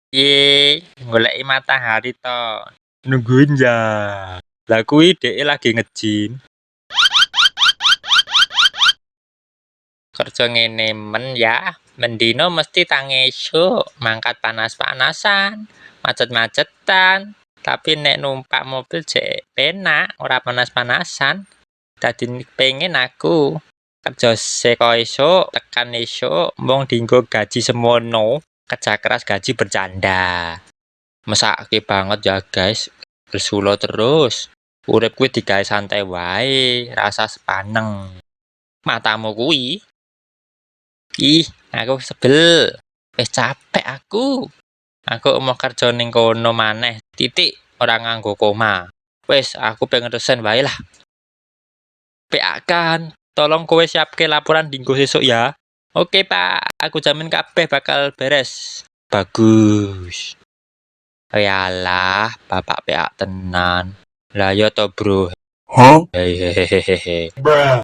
Goleki matahari to. Nungguin ya. Lah kuwi dhek lagi nge-gym. Kerja ngene men ya, mendino mesti tangi esuk, mangkat panas-panasan, macet-macetan. Tapi nek numpak mobil jek penak, ora panas-panasan. Dadi pengen aku kerja seko esuk, tekan esuk, mung dienggo gaji semono, kerja keras gaji bercanda. Mesake banget ya guys, bersulo terus. Urip kuwi digawe santai wae, rasa sepaneng. Matamu kuwi. Ih, aku sebel. Wis capek aku. Aku mau kerja ning kono maneh, titik, ora nganggo koma. Wis, aku pengen resign wae lah. PA kan, tolong kowe siapke laporan dinggo sesuk ya. Oke Pak, aku jamin kabeh bakal beres. Bagus. Yalah, Bapak PA tenan. Lah yo to, Bro. Hehehehe.